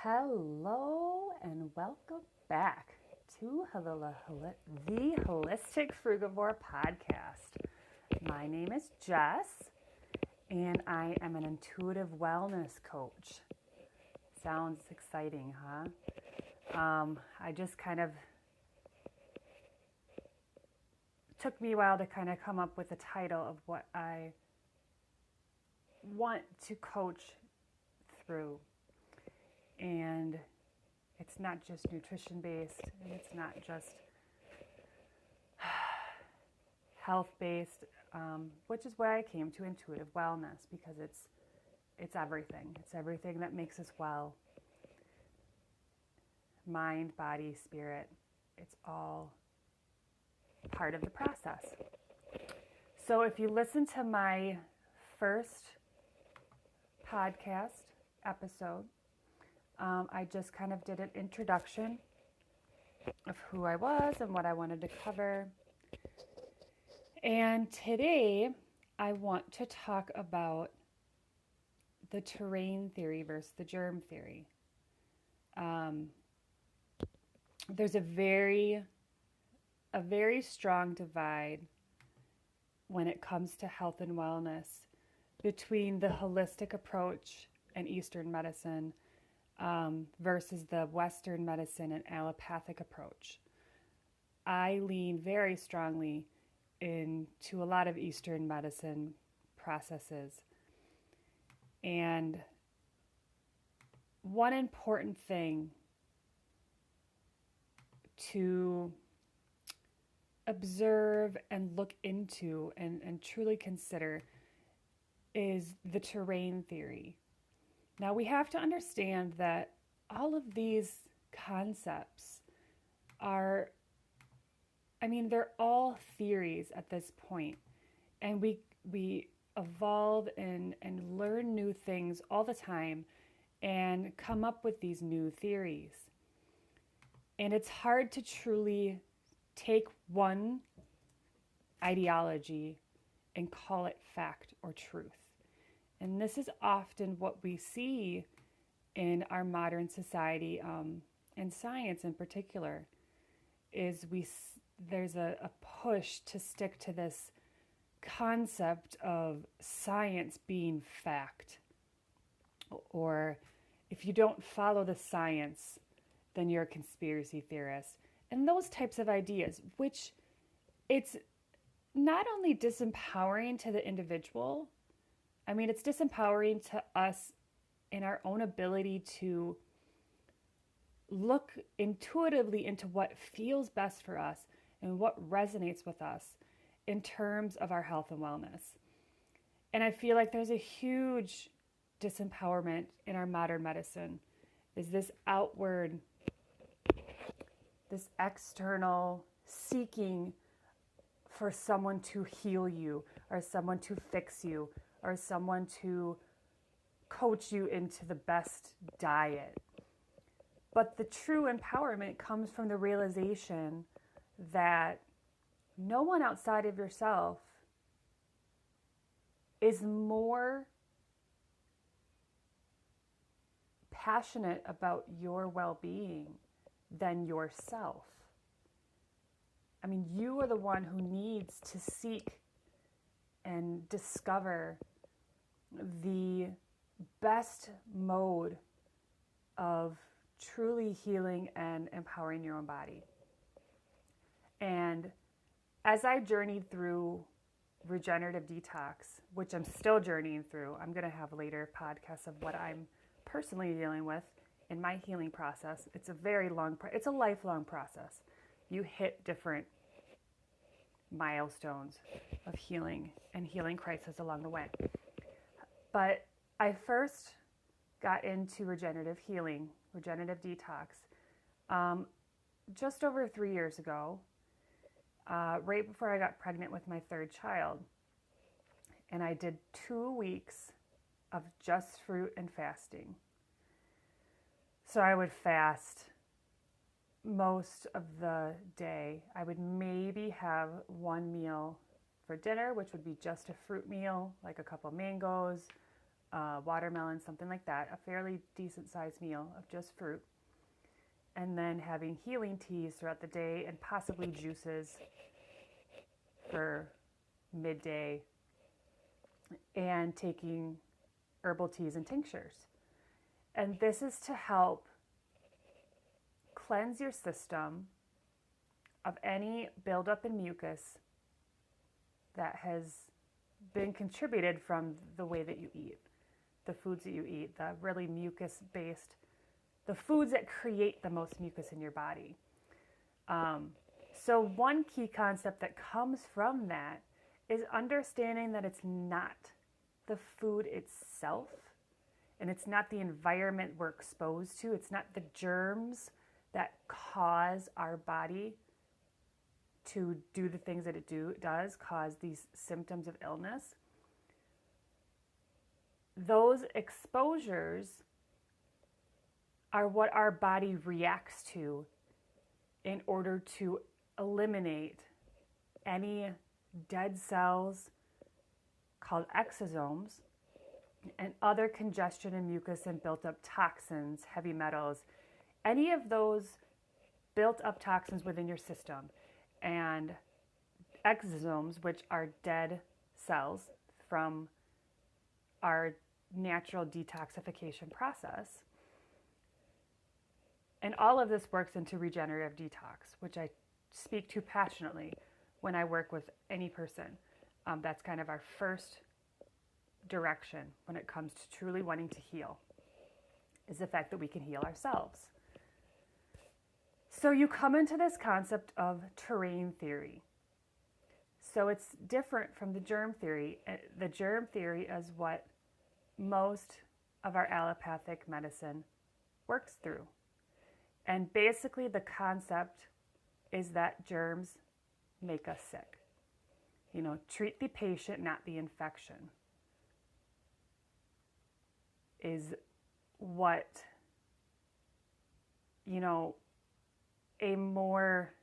Hello and welcome back to the Holistic Frugivore Podcast. My name is Jess and I am an intuitive wellness coach. Sounds exciting, huh? I just took me a while to come up with a title of what I want to coach through. And it's not just nutrition based, and it's not just health based, which is why I came to intuitive wellness, because it's everything. It's everything that makes us well. Mind, body, spirit. It's all part of the process. So if you listen to my first podcast episode, I just did an introduction of who I was and what I wanted to cover. And today I want to talk about the terrain theory versus the germ theory. There's a very strong divide when it comes to health and wellness between the holistic approach and Eastern medicine versus the Western medicine and allopathic approach. I lean very strongly into a lot of Eastern medicine processes. And one important thing to observe and look into and truly consider is the terrain theory. Now, we have to understand that all of these concepts they're all theories at this point. And we evolve and learn new things all the time and come up with these new theories. And it's hard to truly take one ideology and call it fact or truth. And this is often what we see in our modern society, and science in particular, is there's a push to stick to this concept of science being fact. Or if you don't follow the science, then you're a conspiracy theorist. And those types of ideas, which it's not only disempowering to the individual, it's disempowering to us in our own ability to look intuitively into what feels best for us and what resonates with us in terms of our health and wellness. And I feel like there's a huge disempowerment in our modern medicine, is this outward, this external seeking for someone to heal you or someone to fix you or someone to coach you into the best diet. But the true empowerment comes from the realization that no one outside of yourself is more passionate about your well-being than yourself. You are the one who needs to seek and discover the best mode of truly healing and empowering your own body. And as I journeyed through Regenerative Detox, which I'm still journeying through, I'm going to have later podcasts of what I'm personally dealing with in my healing process. It's a lifelong process. You hit different milestones of healing and healing crisis along the way. But I first got into regenerative healing, regenerative detox, just over 3 years ago, right before I got pregnant with my third child. And I did 2 weeks of just fruit and fasting. So I would fast most of the day. I would maybe have one meal for dinner, which would be just a fruit meal, like a couple mangoes, watermelon, something like that, a fairly decent sized meal of just fruit, and then having healing teas throughout the day and possibly juices for midday, and taking herbal teas and tinctures. And this is to help cleanse your system of any buildup in mucus that has been contributed from the way that you eat, the foods that you eat, the really mucus-based, the foods that create the most mucus in your body. So one key concept that comes from that is understanding that it's not the food itself, and it's not the environment we're exposed to. It's not the germs that cause our body to do the things that it does, cause these symptoms of illness. Those exposures are what our body reacts to in order to eliminate any dead cells called exosomes and other congestion and mucus and built up toxins, heavy metals, any of those built up toxins within your system. And exosomes, which are dead cells from our natural detoxification process. And all of this works into regenerative detox, which I speak to passionately when I work with any person. That's kind of our first direction when it comes to truly wanting to heal, is the fact that we can heal ourselves. So you come into this concept of terrain theory. So it's different from the germ theory. The germ theory is what most of our allopathic medicine works through. And basically the concept is that germs make us sick. You know, treat the patient, not the infection, is what, a more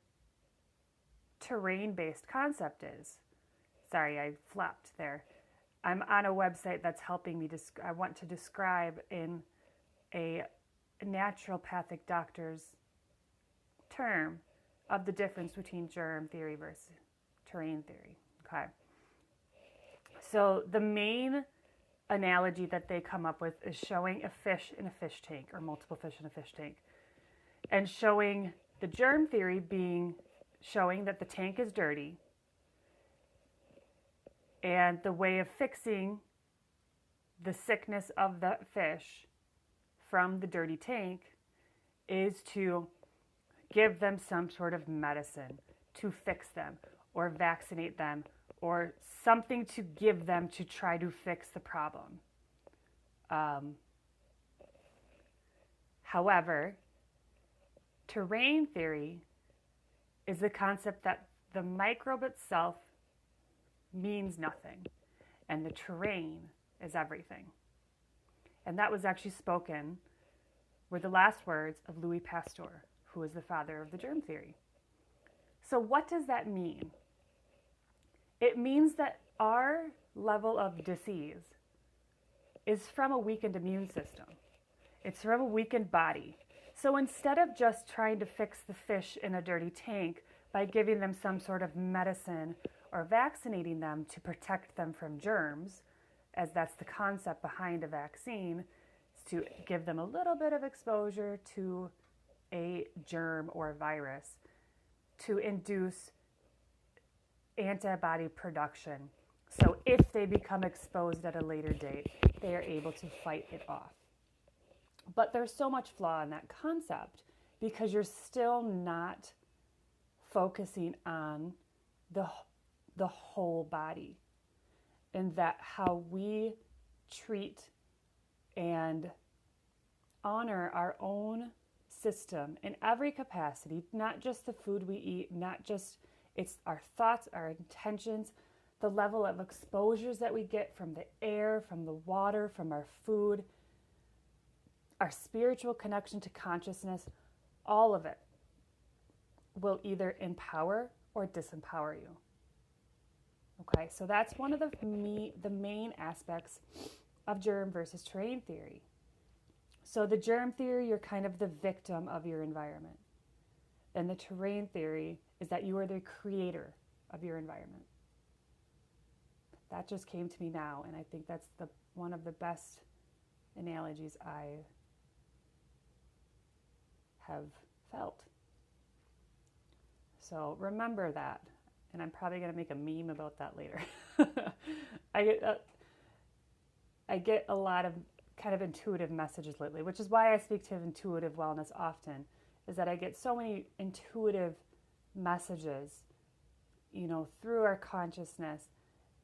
terrain-based concept is. Sorry, I flopped there. I'm on a website that's helping me, I want to describe in a naturopathic doctor's term of the difference between germ theory versus terrain theory. Okay. So the main analogy that they come up with is showing a fish in a fish tank, or multiple fish in a fish tank, and showing the germ theory being showing that the tank is dirty, and the way of fixing the sickness of the fish from the dirty tank is to give them some sort of medicine to fix them, or vaccinate them, or something to give them to try to fix the problem. However, terrain theory is the concept that the microbe itself means nothing, and the terrain is everything. And that was actually spoken, were the last words of Louis Pasteur, who is the father of the germ theory. So what does that mean? It means that our level of disease is from a weakened immune system. It's from a weakened body. So instead of just trying to fix the fish in a dirty tank by giving them some sort of medicine or vaccinating them to protect them from germs, as that's the concept behind a vaccine, is to give them a little bit of exposure to a germ or a virus to induce antibody production. So if they become exposed at a later date, they are able to fight it off. But there's so much flaw in that concept because you're still not focusing on the whole body, and that how we treat and honor our own system in every capacity, not just the food we eat, not just it's our thoughts, our intentions, the level of exposures that we get from the air, from the water, from our food, our spiritual connection to consciousness, all of it will either empower or disempower you. Okay, so that's one of the main aspects of germ versus terrain theory. So the germ theory, you're kind of the victim of your environment. And the terrain theory is that you are the creator of your environment. That just came to me now, and I think that's one of the best analogies I have felt. So remember that, and I'm probably going to make a meme about that later. I get a lot of kind of intuitive messages lately, which is why I speak to intuitive wellness often, is that I get so many intuitive messages, through our consciousness.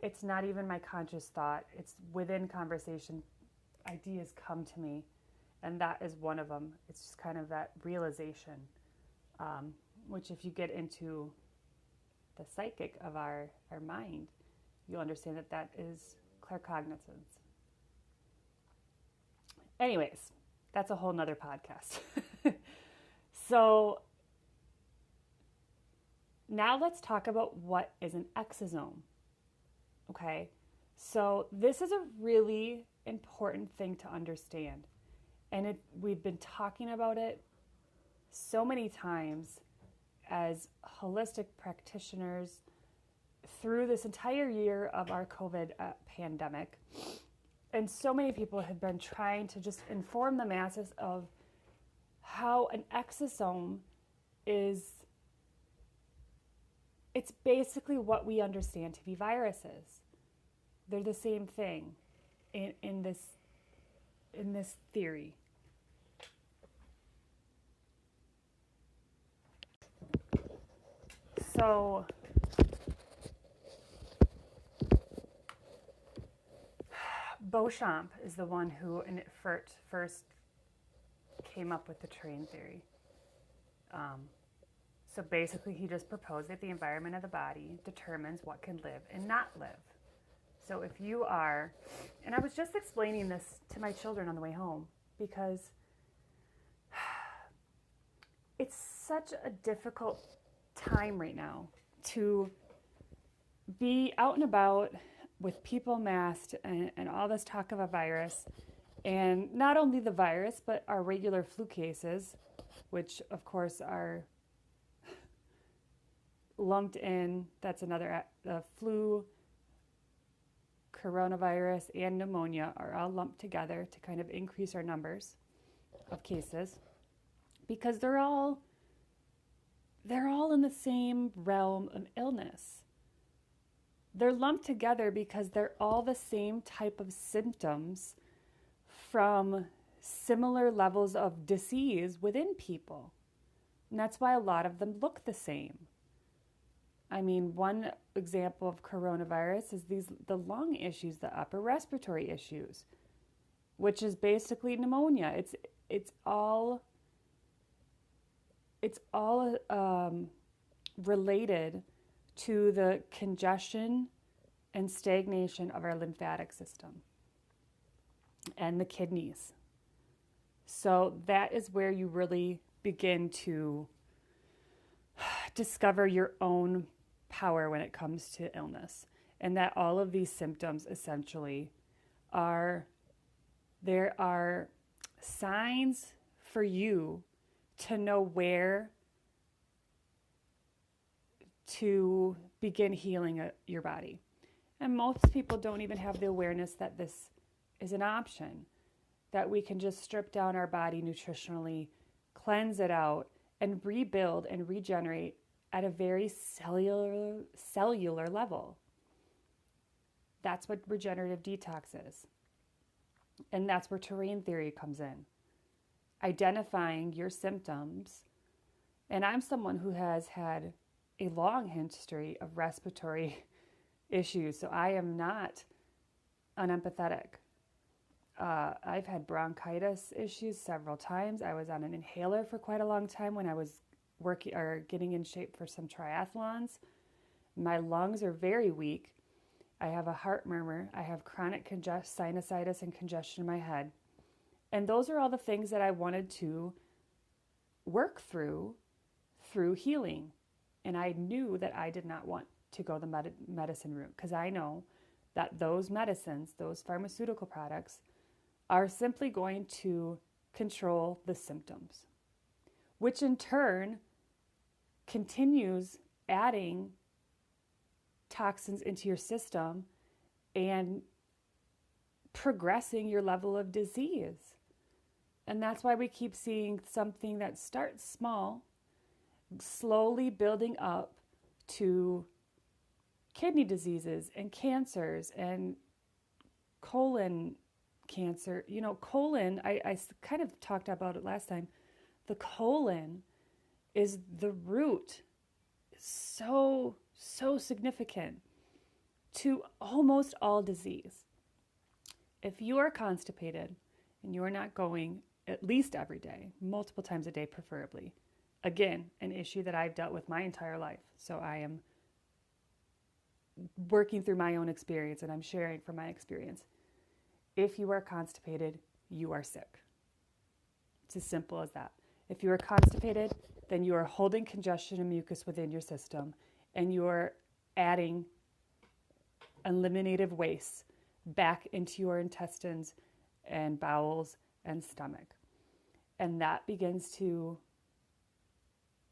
It's not even my conscious thought. It's within conversation. Ideas come to me, and that is one of them. It's just kind of that realization, which if you get into the psychic of our mind, you'll understand that is claircognizance. Anyways, that's a whole nother podcast. So now let's talk about what is an exosome. Okay, so this is a really important thing to understand. And we've been talking about it so many times as holistic practitioners through this entire year of our COVID pandemic. And so many people have been trying to just inform the masses of how an exosome is, it's basically what we understand to be viruses. They're the same thing in this theory. So Beauchamp is the one who first came up with the terrain theory. So basically he just proposed that the environment of the body determines what can live and not live. So if you are, and I was just explaining this to my children on the way home, because it's such a difficult time right now to be out and about with people masked and all this talk of a virus, and not only the virus, but our regular flu cases, which of course are lumped in. That's another, the flu, coronavirus, and pneumonia are all lumped together to kind of increase our numbers of cases, because they're all in the same realm of illness. They're lumped together because they're all the same type of symptoms from similar levels of disease within people. And that's why a lot of them look the same. I mean, one example of coronavirus is the lung issues, the upper respiratory issues, which is basically pneumonia. It's all related to the congestion and stagnation of our lymphatic system and the kidneys. So that is where you really begin to discover your own power when it comes to illness, and that all of these symptoms essentially there are signs for you to know where to begin healing your body. And most people don't even have the awareness that this is an option, that we can just strip down our body nutritionally, cleanse it out, and rebuild and regenerate at a very cellular level. That's what regenerative detox is. And that's where terrain theory comes in. Identifying your symptoms. And I'm someone who has had a long history of respiratory issues, so I am not unempathetic. I've had bronchitis issues several times. I was on an inhaler for quite a long time when I was working or getting in shape for some triathlons. My lungs are very weak. I have a heart murmur. I have chronic sinusitis and congestion in my head. And those are all the things that I wanted to work through healing. And I knew that I did not want to go the medicine route, because I know that those medicines, those pharmaceutical products, are simply going to control the symptoms, which in turn continues adding toxins into your system and progressing your level of disease. And that's why we keep seeing something that starts small, slowly building up to kidney diseases and cancers and colon cancer. You know, colon, I kind of talked about it last time. The colon is the root, so significant to almost all disease. If you are constipated and you are not going at least every day, multiple times a day preferably, again, an issue that I've dealt with my entire life. So I am working through my own experience and I'm sharing from my experience. If you are constipated, you are sick. It's as simple as that. If you are constipated, then you are holding congestion and mucus within your system and you are adding eliminative waste back into your intestines and bowels and stomach. And that begins to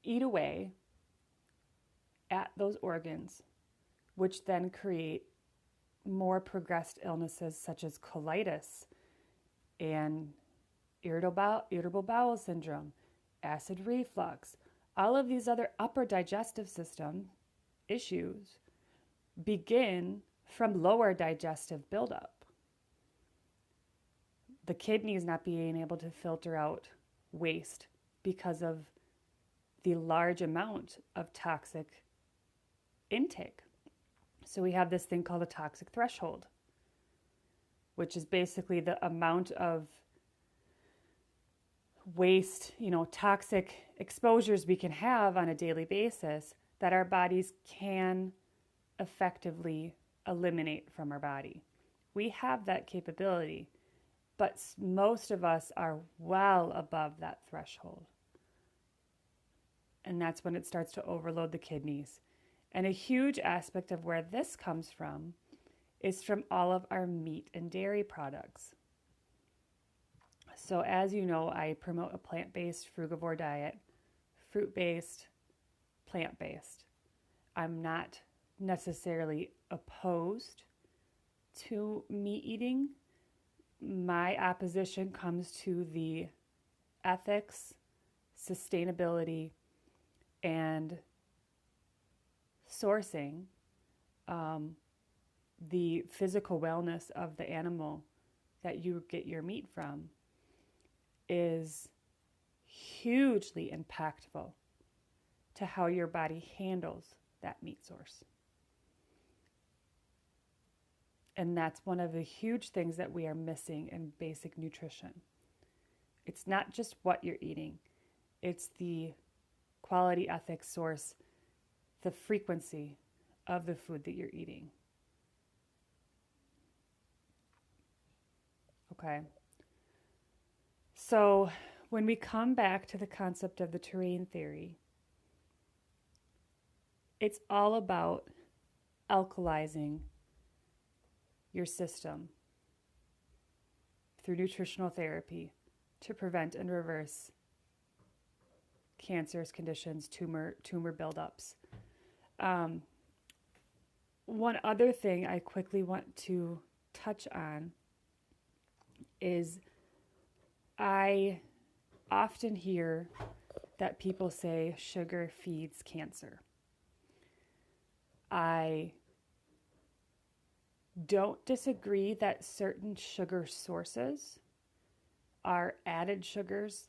eat away at those organs, which then create more progressed illnesses such as colitis and irritable bowel syndrome, acid reflux. All of these other upper digestive system issues begin from lower digestive buildup. The kidneys not being able to filter out waste because of the large amount of toxic intake. So we have this thing called a toxic threshold, which is basically the amount of waste, toxic exposures we can have on a daily basis that our bodies can effectively eliminate from our body. We have that capability, but most of us are well above that threshold. And that's when it starts to overload the kidneys. And a huge aspect of where this comes from is from all of our meat and dairy products. So as you know, I promote a plant-based frugivore diet, fruit-based, plant-based. I'm not necessarily opposed to meat eating. My opposition comes to the ethics, sustainability, and sourcing, the physical wellness of the animal that you get your meat from is hugely impactful to how your body handles that meat source. And that's one of the huge things that we are missing in basic nutrition. It's not just what you're eating, it's the quality, ethics, source, the frequency of the food that you're eating. Okay. So when we come back to the concept of the terrain theory, it's all about alkalizing your system through nutritional therapy to prevent and reverse cancerous conditions, tumor buildups. One other thing I quickly want to touch on is I often hear that people say sugar feeds cancer. I don't disagree that certain sugar sources are added sugars,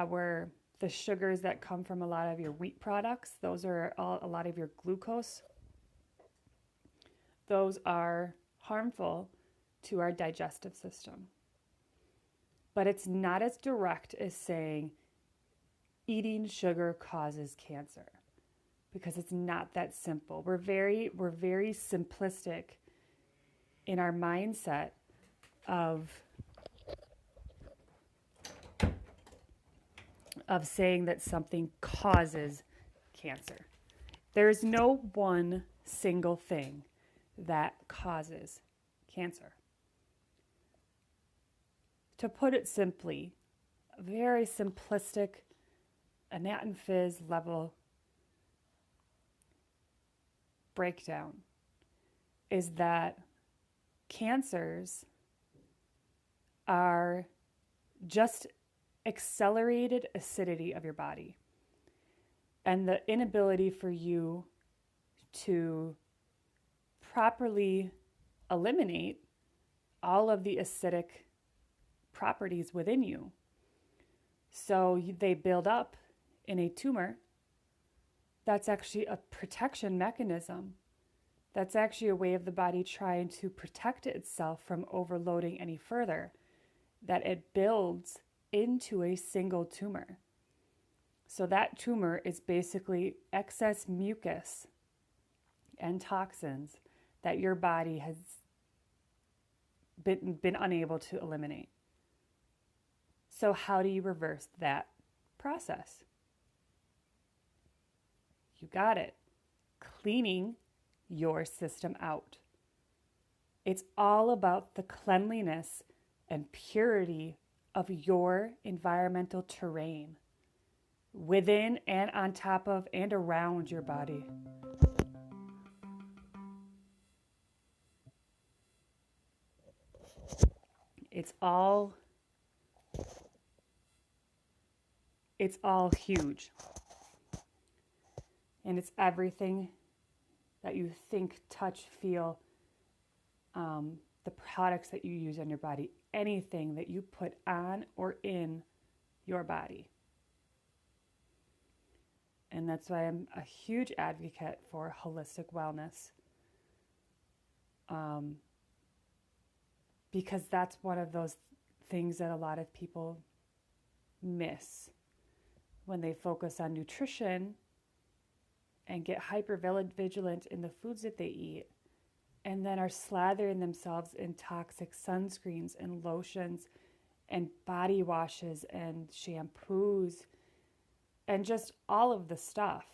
where the sugars that come from a lot of your wheat products, those are a lot of your glucose. Those are harmful to our digestive system. But it's not as direct as saying eating sugar causes cancer, because it's not that simple. We're very simplistic in our mindset of saying that something causes cancer. There's no one single thing that causes cancer. To put it simply, a very simplistic anat and phys level breakdown is that cancers are just accelerated acidity of your body and the inability for you to properly eliminate all of the acidic properties within you. So they build up in a tumor. That's actually a protection mechanism. That's actually a way of the body trying to protect itself from overloading any further, that it builds into a single tumor. So that tumor is basically excess mucus and toxins that your body has been unable to eliminate. So how do you reverse that process? You got it. Cleaning your system out. It's all about the cleanliness and purity of your environmental terrain within and on top of and around your body. It's all huge. And it's everything that you think, touch, feel, the products that you use on your body, anything that you put on or in your body. And that's why I'm a huge advocate for holistic wellness. Because that's one of those things that a lot of people miss when they focus on nutrition and get hyper vigilant in the foods that they eat, and then are slathering themselves in toxic sunscreens and lotions and body washes and shampoos and just all of the stuff.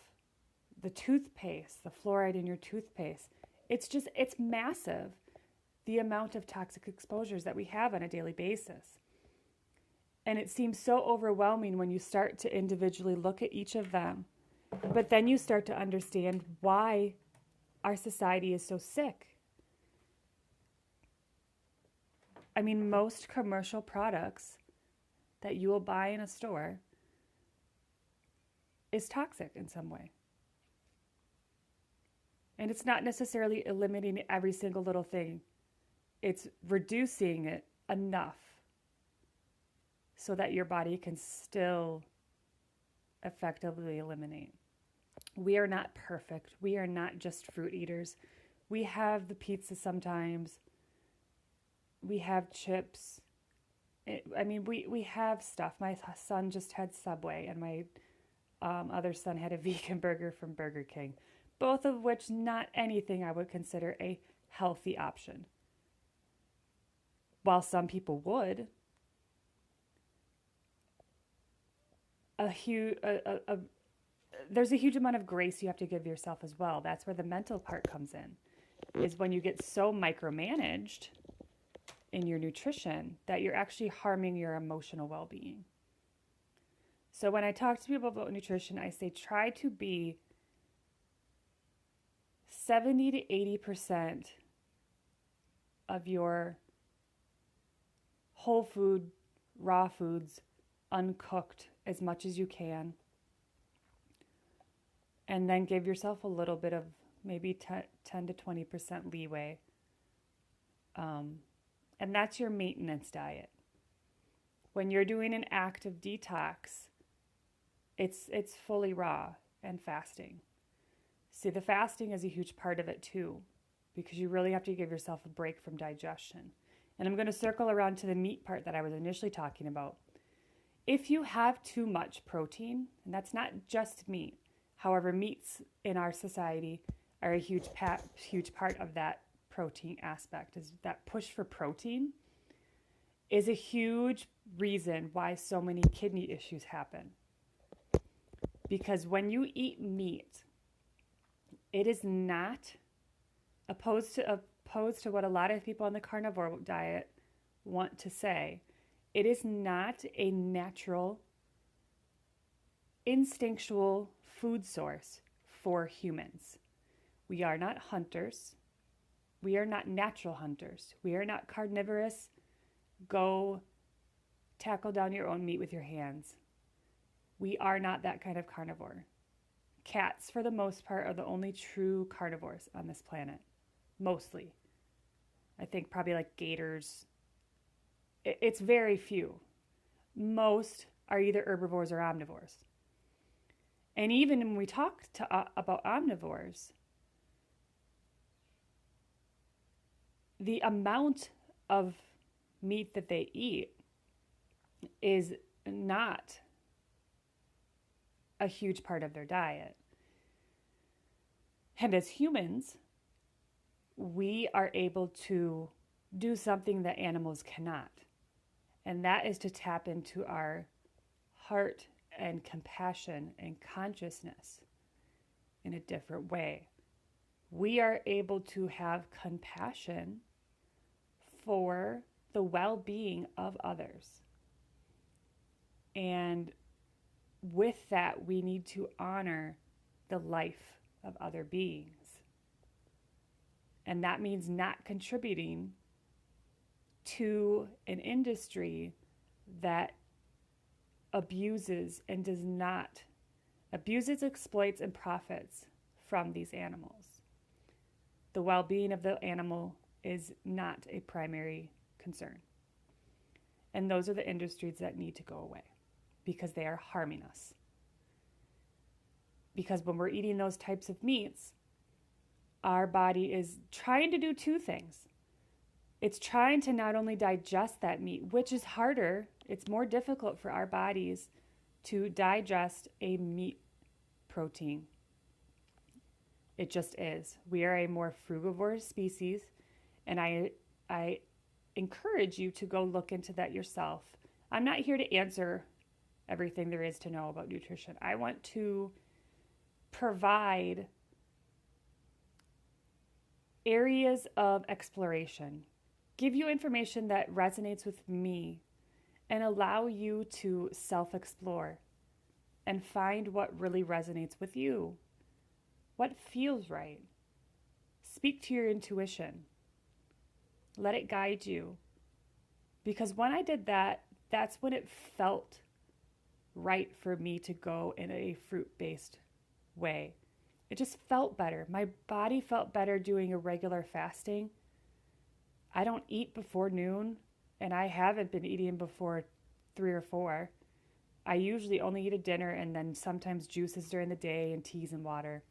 The toothpaste, the fluoride in your toothpaste, it's massive, the amount of toxic exposures that we have on a daily basis. And it seems so overwhelming when you start to individually look at each of them. But then you start to understand why our society is so sick. I mean, most commercial products that you will buy in a store is toxic in some way. And it's not necessarily eliminating every single little thing. It's reducing it enough so that your body can still effectively eliminate. We are not perfect. We are not just fruit eaters. We have the pizza sometimes. We have chips. We have stuff. My son just had Subway, and my other son had a vegan burger from Burger King, both of which not anything I would consider a healthy option. While some people would, there's a huge amount of grace you have to give yourself as well. That's where the mental part comes in, is when you get so micromanaged in your nutrition that you're actually harming your emotional well-being. So when I talk to people about nutrition, I say try to be 70 to 80% of your whole food, raw foods, uncooked as much as you can. And then give yourself a little bit of maybe 10 to 20% leeway. And that's your maintenance diet. When you're doing an active detox, it's fully raw and fasting. See, the fasting is a huge part of it too, because you really have to give yourself a break from digestion. And I'm going to circle around to the meat part that I was initially talking about. If you have too much protein, and that's not just meat, however, meats in our society are a huge part of that protein aspect. Is that push for protein is a huge reason why so many kidney issues happen. Because when you eat meat, it is not opposed to what a lot of people on the carnivore diet want to say. It is not a natural, instinctual food source for humans. We are not hunters. We are not natural hunters. We are not carnivorous. Go tackle down your own meat with your hands. We are not that kind of carnivore. Cats, for the most part, are the only true carnivores on this planet. Mostly. I think probably like gators. It's very few. Most are either herbivores or omnivores. And even when we talk about omnivores, the amount of meat that they eat is not a huge part of their diet. And as humans, we are able to do something that animals cannot. And that is to tap into our heart and compassion and consciousness in a different way. We are able to have compassion for the well-being of others. And with that, we need to honor the life of other beings. And that means not contributing to an industry that abuses, exploits, and profits from these animals. The well-being of the animal is not a primary concern. And those are the industries that need to go away because they are harming us. Because when we're eating those types of meats, our body is trying to do two things. It's trying to not only digest that meat, which is harder, it's more difficult for our bodies to digest a meat protein. It just is. We are a more frugivore species, and I encourage you to go look into that yourself. I'm not here to answer everything there is to know about nutrition. I want to provide areas of exploration, give you information that resonates with me, and allow you to self-explore and find what really resonates with you, what feels right. Speak to your intuition. Let it guide you. Because when I did that, that's when it felt right for me to go in a fruit-based way. It just felt better. My body felt better doing a regular fasting. I don't eat before noon, and I haven't been eating before 3 or 4. I usually only eat a dinner and then sometimes juices during the day and teas and water.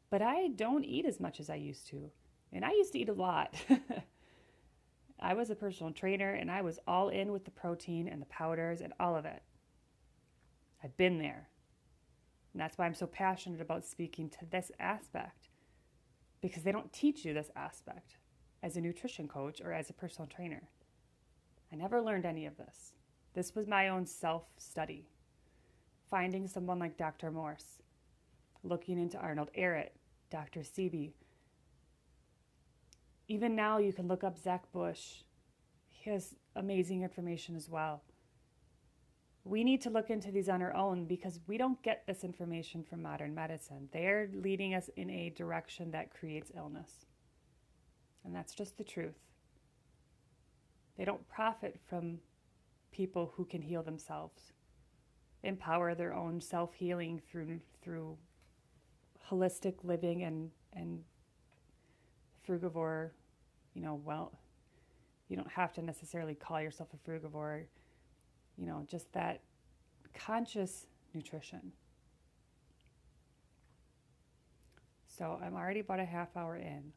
But I don't eat as much as I used to. And I used to eat a lot. I was a personal trainer and I was all in with the protein and the powders and all of it. I've been there. And that's why I'm so passionate about speaking to this aspect, because they don't teach you this aspect as a nutrition coach or as a personal trainer. I never learned any of this. This was my own self-study. Finding someone like Dr. Morse, looking into Arnold Ehret, Dr. Sebi. Even now you can look up Zach Bush. He has amazing information as well. We need to look into these on our own because we don't get this information from modern medicine. They're leading us in a direction that creates illness. And that's just the truth. They don't profit from people who can heal themselves, empower their own self-healing through holistic living and frugivore, well, you don't have to necessarily call yourself a frugivore, just that conscious nutrition. So I'm already about a half hour in.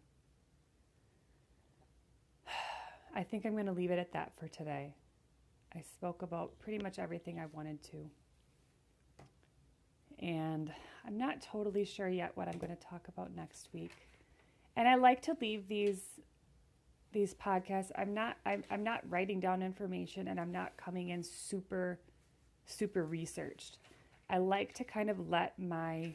I think I'm going to leave it at that for today. I spoke about pretty much everything I wanted to. And I'm not totally sure yet what I'm going to talk about next week. And I like to leave these podcasts. I'm not writing down information, and I'm not coming in super researched. I like to kind of let my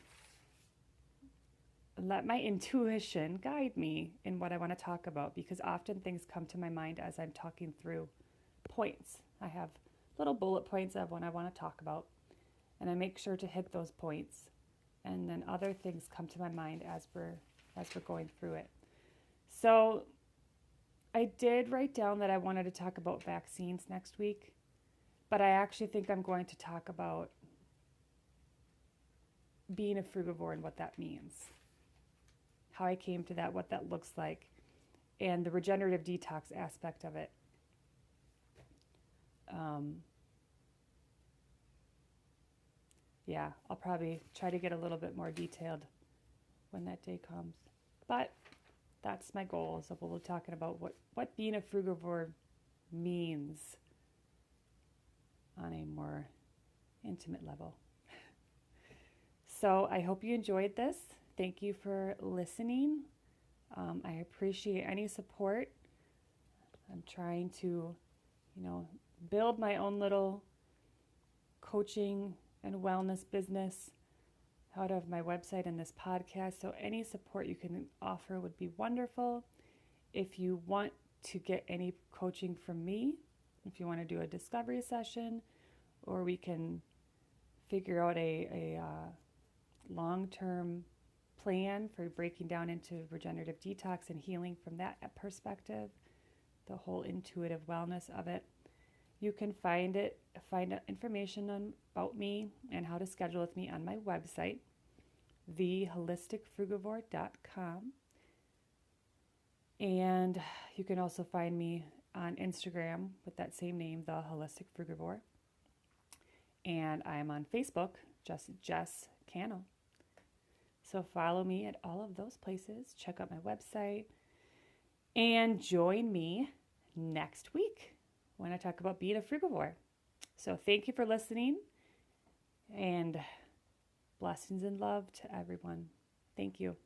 let my intuition guide me in what I want to talk about, because often things come to my mind as I'm talking through points. I have little bullet points of what I want to talk about, and I make sure to hit those points, and then other things come to my mind as we're going through it. So I did write down that I wanted to talk about vaccines next week, but I actually think I'm going to talk about being a frugivore and what that means, how I came to that, what that looks like, and the regenerative detox aspect of it. Yeah, I'll probably try to get a little bit more detailed when that day comes. But that's my goal. So we'll be talking about what being a frugivore means on a more intimate level. So I hope you enjoyed this. Thank you for listening. I appreciate any support. I'm trying to, build my own little coaching and wellness business out of my website and this podcast. So any support you can offer would be wonderful. If you want to get any coaching from me, if you want to do a discovery session, or we can figure out a long-term plan for breaking down into regenerative detox and healing from that perspective, the whole intuitive wellness of it, you can find information about me and how to schedule with me on my website, theholisticfrugivore.com. And you can also find me on Instagram with that same name, The Holistic Frugivore. And I am on Facebook, just Jess Cannell. So follow me at all of those places. Check out my website. And join me next week when I talk about being a frugivore. So thank you for listening, and blessings and love to everyone. Thank you.